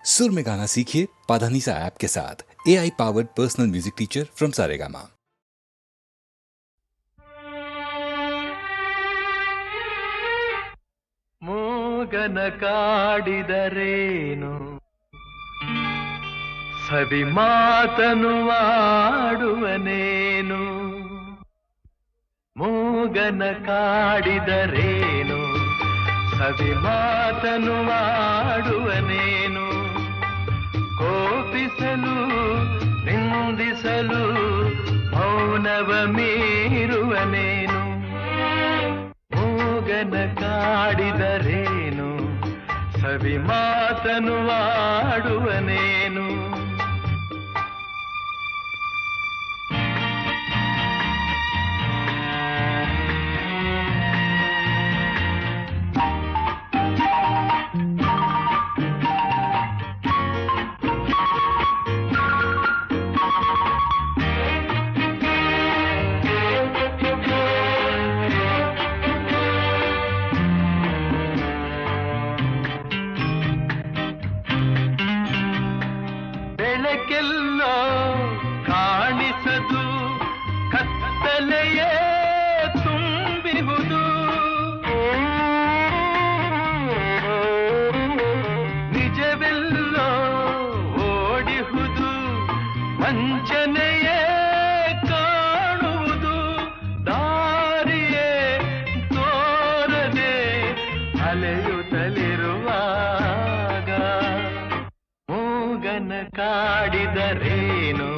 सुर में गाना सीखिए पाधानीसा ऐप के साथ। AI powered personal music teacher from Saregama. ಮೂಗನ ಕಾಡಿದರೇನು ಸವಿ ಮಾತನು ಆಡುವನೇನು ಮೂಗನ ಕಾಡಿದರೇನು ಸವಿ ಮಾತನು ಆಡುವನೇನು ಕೋಪಿಸಲು ನಿಂದಿಸಲು ಮೌನವ ಮೀರುವನೇನು ಮೂಗನ ಕಾಡಿದರೇನು ಸವಿ ಮಾತನು ಆಡುವನೇನು ಬೆಳಕೆಲ್ಲೋ ಕಾಣಿಸದು ಕತ್ತಲೆಯೇ ತುಂಬಿಹುದು ನಿಜವೆಲ್ಲೋ ಓಡಿಹುದು ವಂಚನೆಯೇ ಕಾಣುವುದು ದಾರಿಯೇ ತೋರದೆ ಅಲೆಯುತ್ತಲಿರುವಾಗ ಮೂಗನ ಕಾಡಿದರೇನು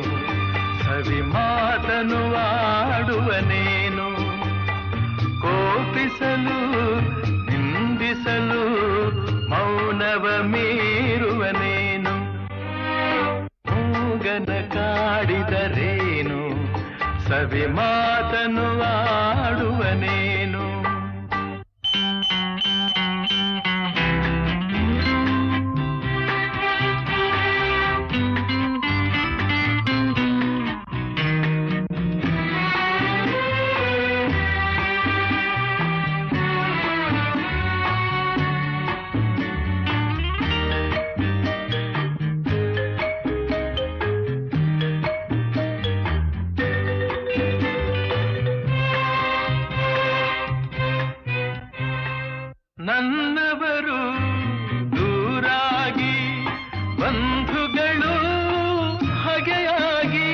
ಸವಿ ಮಾತನು ಆಡುವನೇನು ಕೋಪಿಸಲು ನಿಂದಿಸಲು ಮೌನವ ಮೀರುವನೇನು ಮೂಗನ ಕಾಡಿದರೇನು ಸವಿ ಮಾತನು ಆಡುವನೇನು ನನ್ನವರು ದೂರಾಗಿ ಬಂಧುಗಳು ಹಗೆಯಾಗಿ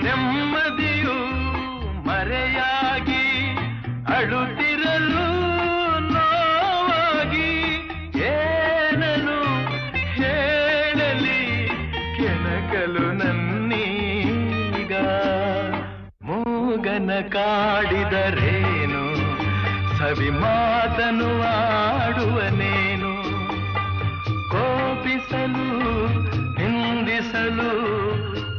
ನೆಮ್ಮದಿಯು ಮರೆಯಾಗಿ ಅಳುತ್ತಿರಲು ನೋವಾಗಿ ಏನನು ಹೇಳಲಿ ಕೆಣಕಲು ನನ್ನೀಗ ಮೂಗನ ಕಾಡಿದರೇನು ಸವಿ ಮಾತನು ಆಡುವನೇನು ಕೋಪಿಸಲು ನಿಂದಿಸಲು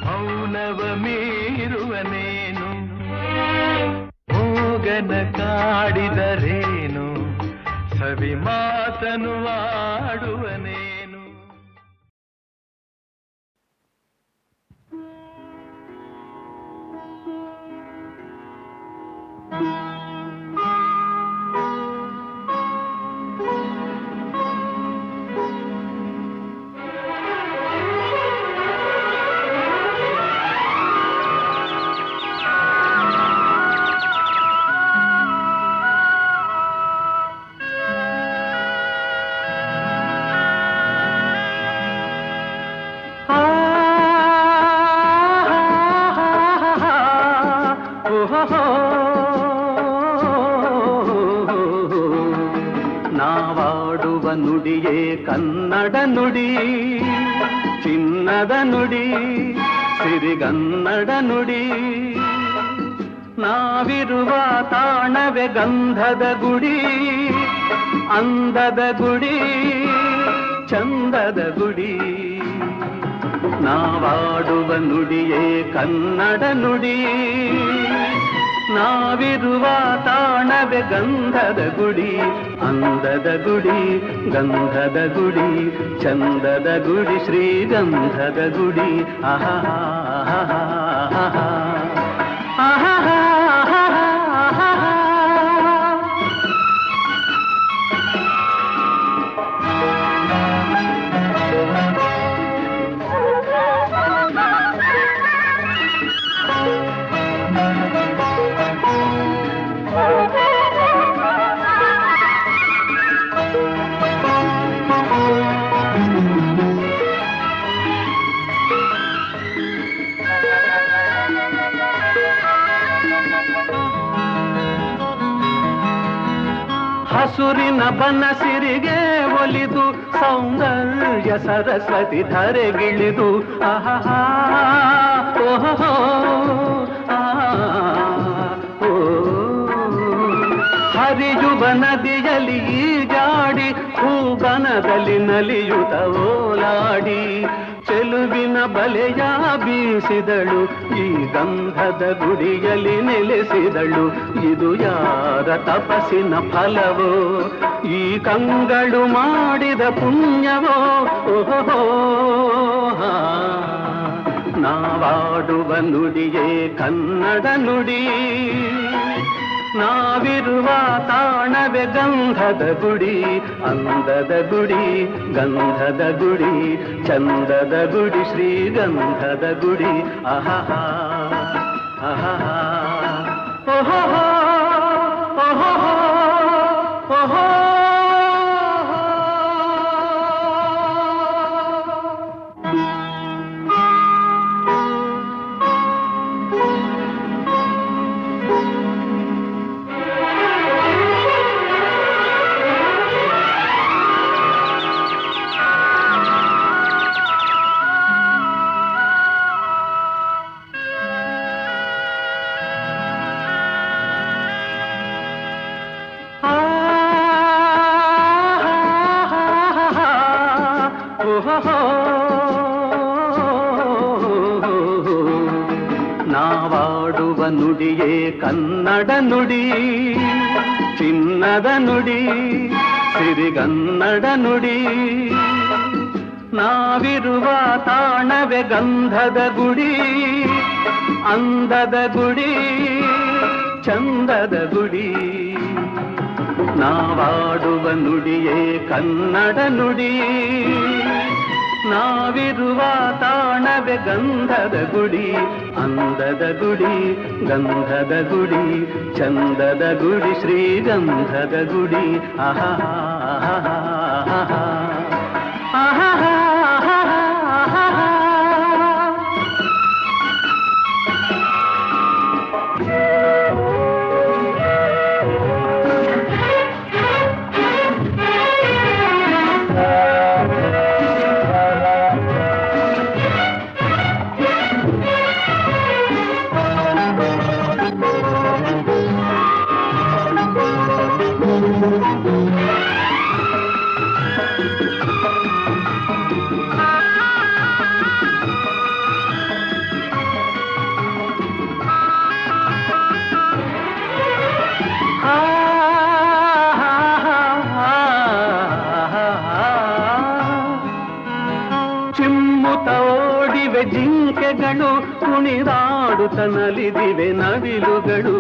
ಮೌನವ ಮೀರುವನೇನು ಮೂಗನ ಕಾಡಿದರೇನು ಸವಿ ಮಾತನು ಆಡುವನೇನು ನಾವಾಡುವ ನುಡಿಯೇ ಕನ್ನಡ ನುಡಿ ಚಿನ್ನದ ನುಡಿ ಸಿರಿಗನ್ನಡ ನುಡಿ ನಾವಿರುವ ತಾಣವೇ ಗಂಧದ ಗುಡಿ ಅಂದದ ಗುಡಿ ಚಂದದ ಗುಡಿ ನಾವಾಡುವ ನುಡಿಯೇ ಕನ್ನಡ ನುಡಿ ನಾವಿರುವ ತಾಣವೇ ಗಂಧದ ಗುಡಿ ಅಂದದ ಗುಡಿ ಗಂಧದ ಗುಡಿ ಚಂದದ ಗುಡಿ ಶ್ರೀಗಂಧದ ಗುಡಿ ಆಹಾ ಹಸುರಿನ ಬನಸಿರಿಗೆ ಒಲಿದು ಸೌಂದರ್ಯ ಸರಸ್ವತಿ ಧರೆಗಿಳಿದು ಆಹಾ ಓಹೋ ಹರಿಯುವ ನದಿಯಲ್ಲಿ ಈಜಾಡಿ ಹೂಬನದಲ್ಲಿ ನಲಿಯುತ ಓಲಾಡಿ ಚೆಲುವಿನ ಬಲೆಯ ಬೀಸಿದಳು ಈ ಗಂಧದ ಗುಡಿಯಲ್ಲಿ ನೆಲೆಸಿದಳು ಇದು ಯಾರ ತಪಸ್ಸಿನ ಫಲವೋ ಈ ಕಂಗಳು ಮಾಡಿದ ಪುಣ್ಯವೋ ಓಹೋ ನಾವಾಡುವ ನುಡಿಯೇ ಕನ್ನಡ ನುಡಿ ನಾವಿರುವ ತಾಣವೇ ಗಂಧದ ಗುಡಿ ಅಂದದ ಗುಡಿ ಗಂಧದ ಗುಡಿ ಚಂದದ ಗುಡಿ ಶ್ರೀಗಂಧದ ಗುಡಿ ಆಹಾ ಆಹಾ ಓಹೋ ಓಹೋ ಓಹೋ ನಾವಾಡುವ ನುಡಿಯೇ ಕನ್ನಡ ನುಡಿ ಚಿನ್ನದ ನುಡಿ ಸಿರಿಗನ್ನಡ ನುಡಿ ನಾವಿರುವ ತಾಣವೇ ಗಂಧದ ಗುಡಿ ಅಂದದ ಗುಡಿ ಚಂದದ ಗುಡಿ ನಾವಾಡುವ ನುಡಿಯೇ ಕನ್ನಡ ನುಡಿ ನಾವಿರುವ ತಾಣವೇ ಗಂಧದ ಗುಡಿ ಅಂದದ ಗುಡಿ ಗಂಧದ ಗುಡಿ ಚಂದದ ಗುಡಿ ಶ್ರೀಗಂಧದ ಗುಡಿ ಆಹಾ ಆಹಾ ಆಹಾ ಚಿಮ್ಮುತ್ತ ಓಡಿವೆ ಜಿಂಕೆಗಳು ಕುಣಿದಾಡುತ್ತ ನಲಿದಿವೆ ನವಿಲುಗಳು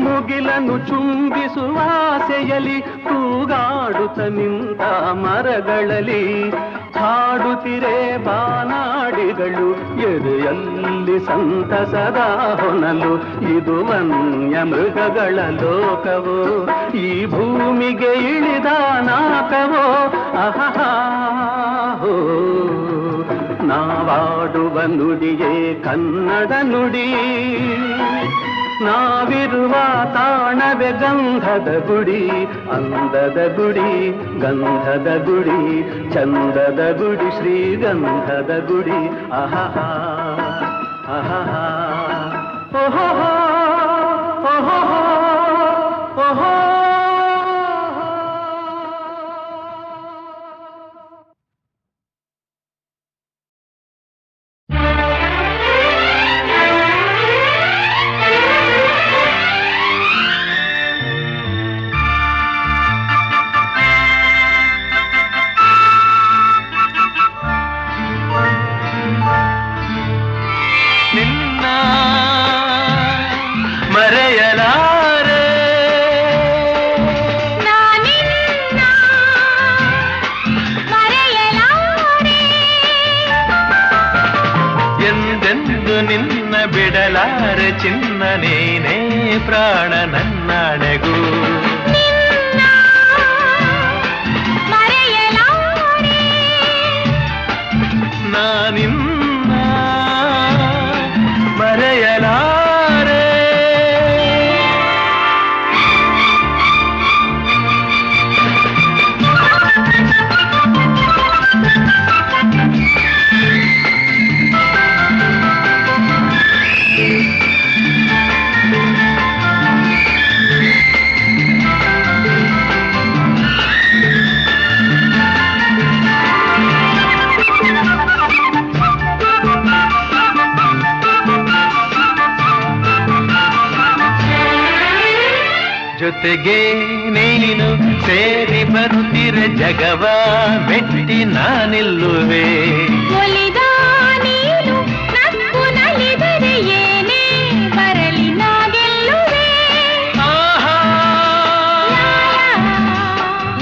ಮುಗಿಲನ್ನು ಚುಂಬಿಸುವ ಆಸೆಯಲ್ಲಿ ತೂಗಾಡುತ್ತ ನಿಂತ ಮರಗಳಲ್ಲಿ ಹಾಡುತ್ತಿರೆ ಬಾನಾಡಿಗಳು ಎದೆಯಲ್ಲಿ ಸಂತಸದ ಹೊನಲು ಇದು ವನ್ಯ ಮೃಗಗಳ ಲೋಕವೋ ಈ ಭೂಮಿಗೆ ಇಳಿದ ನಾಕವೋ ಆಹಾ ನಾವಾಡುವ ನುಡಿಯೇ ಕನ್ನಡ ನುಡಿ ನಾವಿರುವ ತಾಣವೇ ಗಂಧದ ಗುಡಿ ಅಂದದ ಗುಡಿ ಗಂಧದ ಗುಡಿ ಚಂದದ ಗುಡಿ ಶ್ರೀಗಂಧದ ಗುಡಿ ಆಹಾ ಆಹಾ ಓಹೋ ಓಹೋ ಓಹೋ ಮರೆಯಲಾರೆ ಎಂದೆಂದು ನಿನ್ನ ಬಿಡಲಾರೆ ಚಿನ್ನ ನೀನೇ ಪ್ರಾಣ ನನ್ನಣೆಗೂ ನಾನಿನ್ನ ಜೊತೆಗೆ ನೀನು ಸೇರಿ ಬರುತ್ತಿರ ಜಗವ ಮೆಟ್ಟಿ ನಾನಿಲ್ಲುವೆ. ಒಲಿದ ನೀನು ನಕ್ಕು ನಲಿದರೆ ಏನೇ ಬರಲಿ ನಾ ಗೆಲ್ಲುವೆ. ಆಹಾ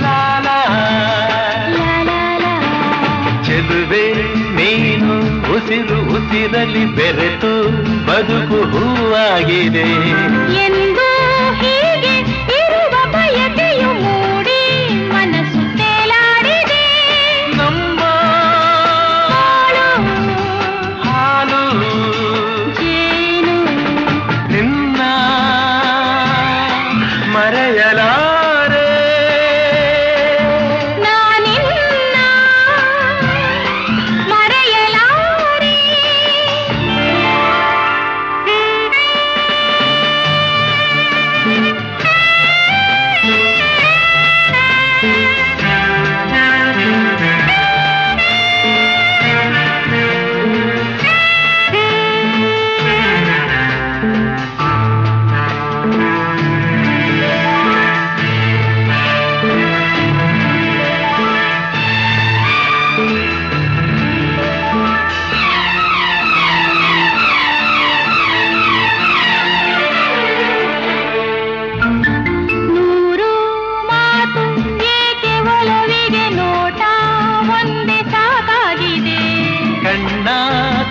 ಲಾಲಾ ಚೆಲುವೆ ನೀನು ಉಸಿರು ಉಸಿರಲಿ ಬೆರೆತು ಬದುಕು ಹೂವಾಗಿದೆ. ಎಂದು ಹೀಗೆ ಇರುವ ಬಯಕೆಯು ಮೂಡಿ ಮನಸ್ಸು ತೇಲಾಡಿದೆ. ನಮ್ಮ ಹಾಲು ಜೇನು ನಿನ್ನ ಮರೆಯಲಾರೆ. ನಾನಿನ್ನ ಮರೆಯಲಾರೆ. ನೂರು ಮಾತು ಏಕೆ ಒಲವಿಗೆ ನೋಟ ಒಂದೇ ಸಾಕಾಗಿದೆ. ಕಣ್ಣ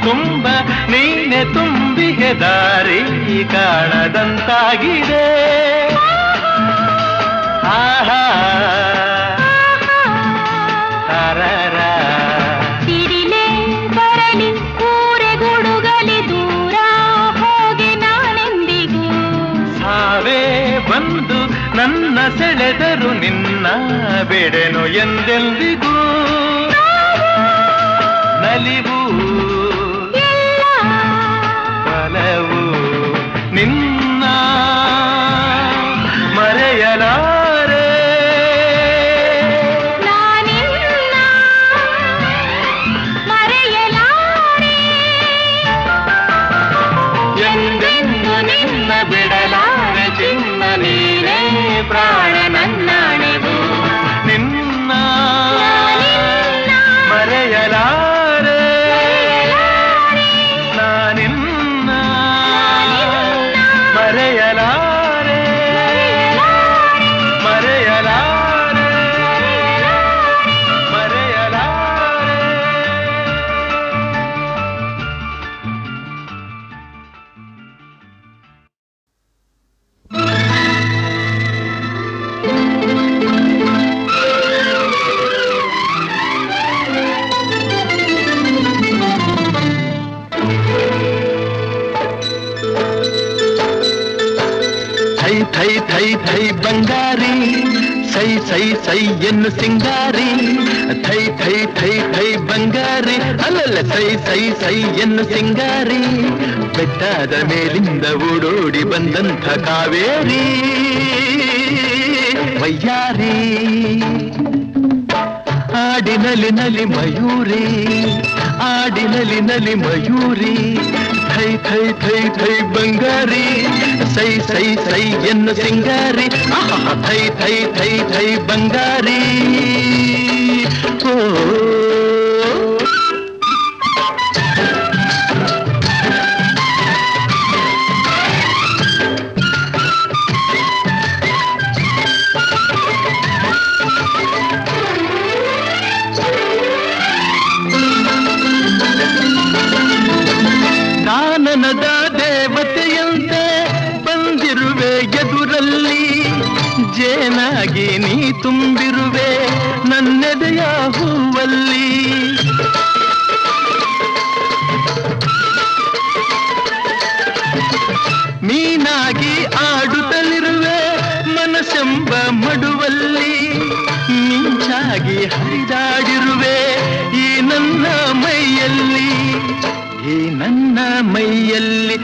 ತುಂಬ ನೀನೆ ತುಂಬಿಗೆ ದಾರಿ ಕಾಣದಂತಾಗಿದೆ. ಆಹಾ ತಾರಾರ ಸಿರಿಲೆ ಬರಲಿ ಊರೆ ಗುಡುಗಲಿ ದೂರ ಹೋಗಿ ನಾನೆಂದಿಗೂ. ಸಾವೇ ಬಂದು ನನ್ನ ಸೆಳೆದರು ನಿನ್ನ ಬಿಡೆನು ಎಂದೆಂದಿಗೂ. ನಲಿವು ಎಲ್ಲ ಬಲವು ನಿನ್ನ ಮರೆಯಲಾರೆ. ನಾನಿನ್ನ ಮರೆಯಲಾರೆ. ಎಂದೆಂದು ನಿನ್ನ ಬಿಡಲಾರೆ ಚಿನ್ನ ನೀನೇ ಪ್ರಾಣ ನನ್ನಾಣೆವು. ನಿನ್ನ ಮರೆಯಲಾರೆ. ನಾನಿನ್ನ ಮರೆಯಲಾರೆ. ಮರೆಯಲಾರೆ. ಮರೆಯಲಾರೆ. ಥೈ ಥೈ ಥೈ ಥೈ ಬಂಗಾರಿ ಸೈ ಸೈ ಸೈ ಎನ್ನು ಸಿಂಗಾರಿ. ಥೈ ಥೈ ಥೈ ಥೈ ಬಂಗಾರಿ ಅಲ್ಲಲ್ಲ ಸೈ ಸೈ ಸೈ ಎನ್ನು ಸಿಂಗಾರಿ. ಬೆಟ್ಟದ ಮೇಲಿಂದ ಓಡೋಡಿ ಬಂದಂಥ ಕಾವೇರಿ ವಯ್ಯಾರಿ. ಆಡಿನಲಿ ನಲಿ ಮಯೂರಿ ಆಡಿನಲಿ ನಲಿ ಮಯೂರಿ. ಥೈ ಥೈ ಥೈ ಥೈ ಬಂಗಾರಿ ಸೈ ಸೈ ಸೈ ಎನ್ನು ಸಿಂಗಾರಿ. ಥೈ ಥೈ ಥೈ ಥೈ ಬಂಗಾರಿ. ಓ ಕಾನನದ ದೇವತೆಯಂತೆ ಬಂದಿರುವೆ ಎದುರಲ್ಲಿ. ಜೇನಾಗಿ ನೀ ತುಂಬಿರುವೆ ನನ್ನೆದೆಯ ಹೂವಲ್ಲಿ. ಮೀನಾಗಿ ಆಡುತ್ತಲಿರುವೆ ಮನಸ್ಸೆಂಬ ಮಡುವಲ್ಲಿ. ಮಿಂಚಾಗಿ ಹರಿದಾಡಿರುವೆ ಈ ನನ್ನ ಮೈಯಲ್ಲಿ. ಈ ನನ್ನ ಮೈಯಲ್ಲಿ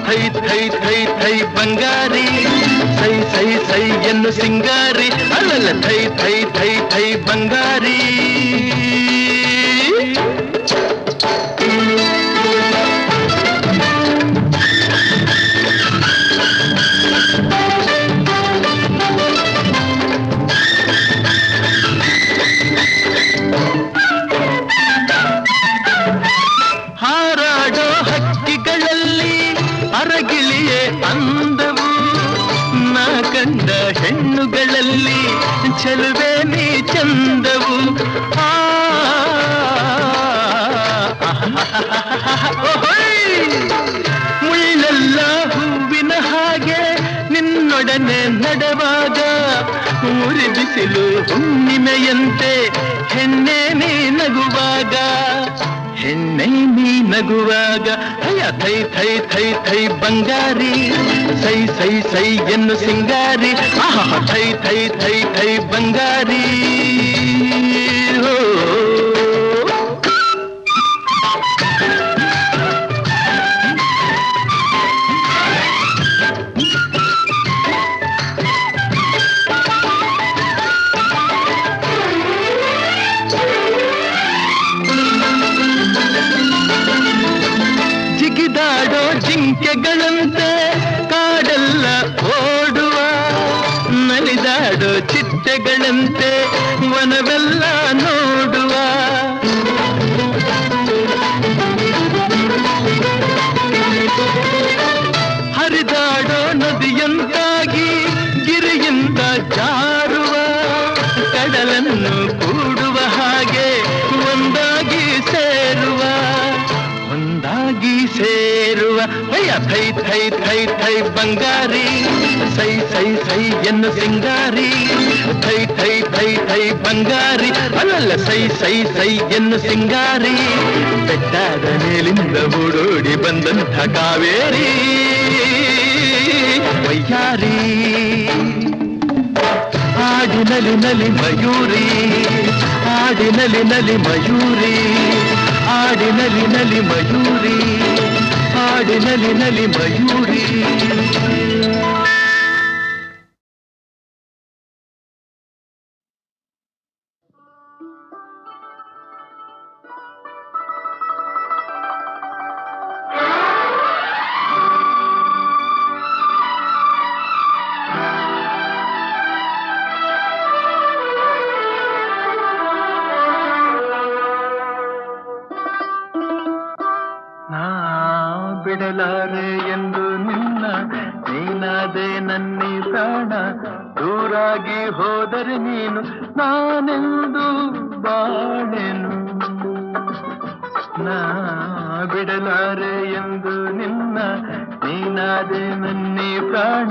ಥೈ ಥೈ ಥೈ ಥೈ ಬಂಗಾರಿ ಸೈ ಸೈ ಸೈ ಎನ್ನು ಸಿಂಗಾರಿ ಅಲ್ಲಲ್ಲ ಥೈ ಥೈ ಥೈ ಥೈ ಬಂಗಾರಿ. ಕಂಡ ಹೆಣ್ಣುಗಳಲ್ಲಿ ಚೆಲುವೆ ನೀ ಚಂದವು ಆ ಮುಳ್ಳೆಲ್ಲ ಹೂವಿನ ಹಾಗೆ ನಿನ್ನೊಡನೆ ನಡೆವಾಗ ಊರಿ ಬಿಸಿಲು ಹುಣ್ಣಿಮೆಯಂತೆ ಹೆಣ್ಣೆ ನೀ ನಗುವಾಗ ಹೆಣ್ಣೆ ನೀ ನಗುವಾಗ ಅಯ್ಯ ಥೈ ಥೈ ಥೈ ಥೈ ಬಂಗಾರಿ ಸೈ ಸೈ ಸೈ ಎನ್ನು ಸಿಂಗಾರಿ ಆಹಾ ಥೈ ಥೈ ಥೈ ಥೈ ಬಂಗಾರಿ ಓ ಜಿಗಿದಾಡೋ ಜಿಂಕೆಗಳಂತೆ ಕಾಡೆಲ್ಲ ಓಡುವ ನಲಿದಾಡೋ ಚಿಟ್ಟೆಗಳಂತೆ ವನವೆಲ್ಲ ನೋಡುವ ಹರಿದಾಡೋ ನದಿಯಂತಾಗಿ ಗಿರಿಯಿಂದ ಜಾರುವ ಕಡಲನ್ನು ಕೂಡುವ ಹಾಗೆ ಒಂದಾಗಿ ಸೇರುವ ಅಯ್ಯ ಥೈ ಥೈ ಥೈ ಥೈ ಬಂಗಾರಿ ಸೈ ಸೈ ಸೈ ಎನ್ನು ಸಿಂಗಾರಿ ಥೈ ಥೈ ಥೈ ಥೈ ಬಂಗಾರಿ ಅಲ್ಲಲ್ಲ ಸೈ ಸೈ ಸೈ ಎನ್ನು ಸಿಂಗಾರಿ ಬೆಟ್ಟದ ಮೇಲಿಂದ ಓಡೋಡಿ ಬಂದಂಥ ಕಾವೇರಿ ವಯ್ಯಾರಿ ಆಡಿನಲಿ ನಲಿ ಮಯೂರಿ ಆಡಿನಲಿ ನಲಿ ಮಯೂರಿ ಆಡಿನಲಿ ನಲಿ ಮಯೂರಿ ಆಡಿನಲಿ ನಲಿ ಮಯೂರಿ ಬಿಡಲಾರೆ ಎಂದು ನಿನ್ನ ನೀನಾದೆ ನನ್ನಿ ಪ್ರಾಣ ದೂರಾಗಿ ಹೋದರೆ ನೀನು ನಾನೆಂದು ಬಾಳೆನು ನಾ ಬಿಡಲಾರೆ ಎಂದು ನಿನ್ನ ನೀನಾದೆ ನನ್ನಿ ಪ್ರಾಣ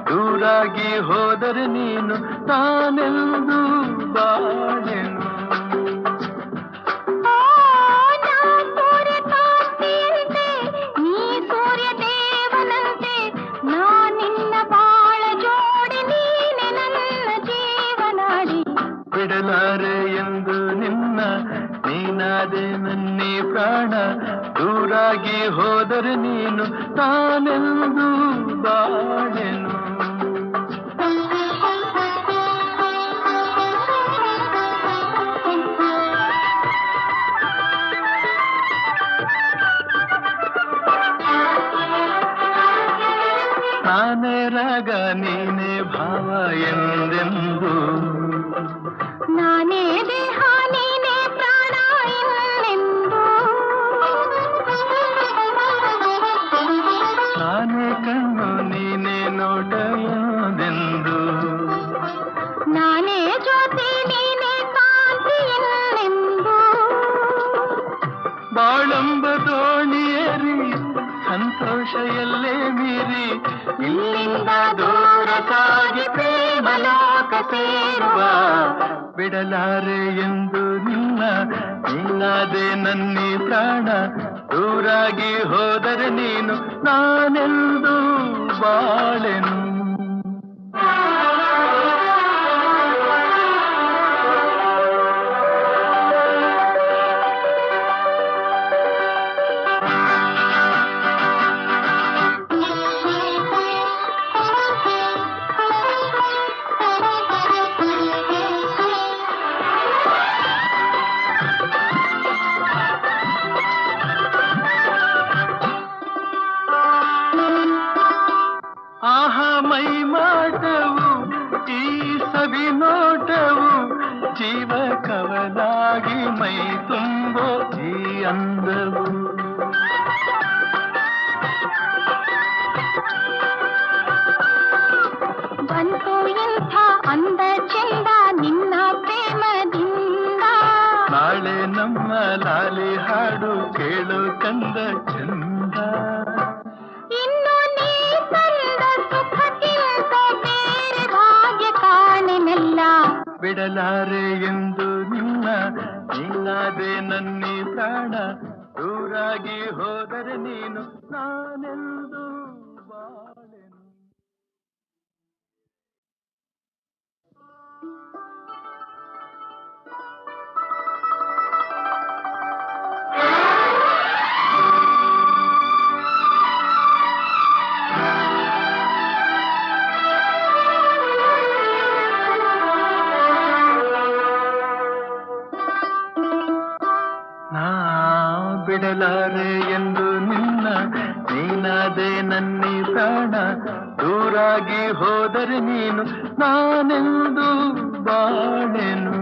ದೂರಾಗಿ ಹೋದರೆ ನೀನು ನಾನೆಂದು ಬಾಳೆನು ಬಿಡಲಾರೆ ಎಂದು ನಿನ್ನ ನೀನಾದೆ ನನ್ನಿ ಪ್ರಾಣ ದೂರಾಗಿ ಹೋದರೆ ನೀನು ನಾನೆಂದು ಬಾಳೆನು ನಾನೇ ರಾಗ ನೀನೇ ಭಾವ ಎಂದೆಂದು ನಾನೇ ದೇಹ ನೀನೇ ಪ್ರಾಣ ಎಂದೆಂದು ನಾನೇ ಕಣ್ಣು ನೀನೇ ನೋಟ ಎಂದೆಂದು ನಾನೇ ಜ್ಯೋತಿ ನೀನೇ ಕಾಂತಿ ಎಂದೆಂದು ಬಾಳಂಬ ದೋಣಿಯೇರಿ ಸಂತೋಷ ಎಲ್ಲೇ ಮೀರಿ ಇಲ್ಲಿಂದ ದೂರ ಸಾಗಿ ಪ್ರೇಮ ಲೋಕ ಸೇರುವ ಬಿಡಲಾರೆ ಎಂದು ನಿನ್ನ ನೀನಾದೆ ನನ್ನಿ ಪ್ರಾಣ ದೂರಾಗಿ ಹೋದರೆ ನೀನು ನಾನೆಂದು ಬಾಳೆನು ಮೈ ಮಾಟವು ಈ ಸವಿ ನೋಟವು ಜೀವ ಕವಲಾಗಿ ಮೈ ತುಂಬೋ ಈ ಅಂದವು ಬಂತ ಕೇಳು ಕಂದ ಚಂದ. ಇನ್ನು ನೀ ತಂದ ಸುಖಕ್ಕಿಂತ ಬೇರೆ ಭಾಗ್ಯ ಕಾಣೆನಲ್ಲ. ಬಿಡಲಾರೆ ಎಂದು ನಿನ್ನ ನೀನಾದೆ ನನ್ನಿ ಪ್ರಾಣ. ದೂರಾಗಿ ಹೋದರೆ ನೀನು ನಾನೆಂದು ಬಾಳೆನು. ಬಿಡಲಾರೆ ಎಂದು ನಿನ್ನ ನೀನಾದೆ ನನ್ನಿ ಪ್ರಾಣ. ದೂರಾಗಿ ಹೋದರೆ ನೀನು ನಾನೆಂದು ಬಾಳೆನು.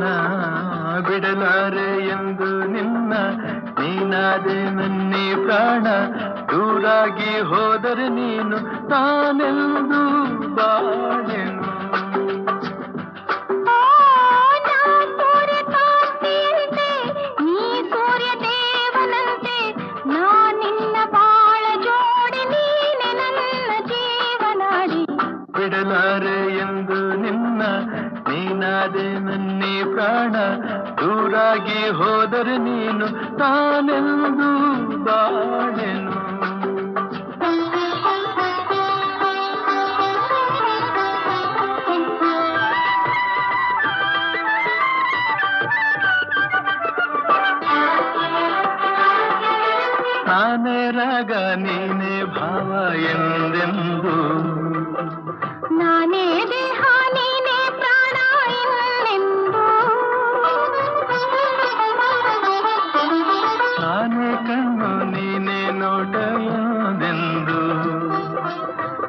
ನಾ ಬಿಡಲಾರೆ ಎಂದು ನಿನ್ನ ನೀನಾದೆ ನನ್ನಿ ಪ್ರಾಣ. ದೂರಾಗಿ ಹೋದರೆ ನೀನು ನಾನೆಂದು ಬಾಳೆನು. ಬಿಡಲಾರೆ ಎಂದು ನಿನ್ನ ನೀನಾದೆ ನನ್ನಿ ಪ್ರಾಣ. ದೂರಾಗಿ ಹೋದರೆ ನೀನು ನಾನೆಂದು ಬಾಳೆನು. ನಾನೇ ರಾಗ ನೀನೇ ಭಾವ ಎಂದೆಂದು. ನಾನೇ ದೇಹ ನೀನೇ ಪ್ರಾಣ ಎಂದೆಂದು. ನಾನೇ ಕಣ್ಣು ನೀನೇ ನೋಟ ಎಂದೆಂದು.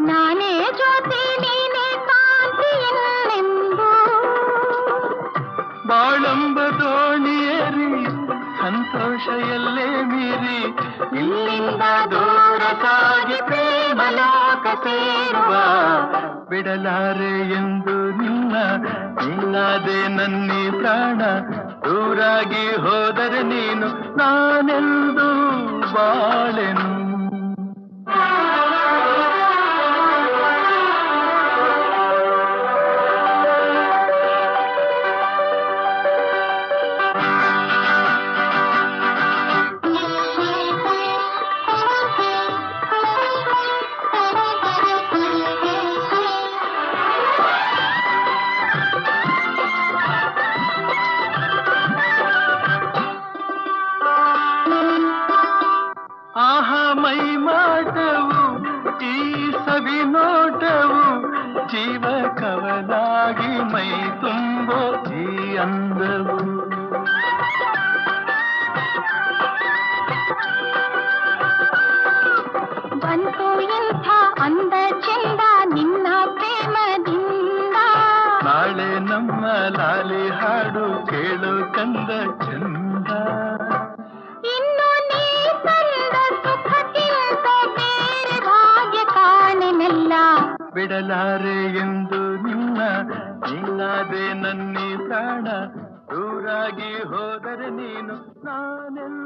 ನಾನೇ ಜ್ಯೋತಿ ನೀನೇ ಕಾಂತಿ ಎಂದೆಂದು. ಬಾಳಂಬ ದೋಣಿಯೇರಿ ಸಂತೋಷ ಎಲ್ಲೇ ಮೀರಿ ಇಲ್ಲಿಂದ ದೂರ ಸಾಗಿ ಪ್ರೇಮಲೋಕ ಸೇರುವ. ಬಿಡಲಾರೆ ಎಂದು ನಿನ್ನ ನೀನಾದೆ ನನ್ನಿ ಪ್ರಾಣ. ದೂರಾಗಿ ಹೋದರೆ ನೀನು ನಾನೆಂದು ಬಾಳೆನು. ಮೈ ಮಾಟವು ಈ ಸವಿ ನೋಟವು ಜೀವ ಕವಲಾಗಿ ಮೈ ತುಂಬೋ ಈ ಅಂದವು. ಬಂತು ಎಂಥ ಅಂದ ಚೆಂದ ನಿನ್ನ ಪ್ರೇಮದಿಂದ. ನಾಳೆ ನಮ್ಮ ಲಾಲಿ ಹಾಡು ಕೇಳು ಕಂದ ಚಂದ. ಇನ್ನು ನೀ ತಂದ ಸುಖಕ್ಕಿಂತ ಬೇರೆ ಭಾಗ್ಯ ಕಾಣೆನಲ್ಲ. ಬಿಡಲಾರೆ ಎಂದು ನಿನ್ನ ನೀನಾದೆ ನನ್ನಿ ಪ್ರಾಣ. ದೂರಾಗಿ ಹೋದರೆ ನೀನು ನಾನೆಲ್ಲ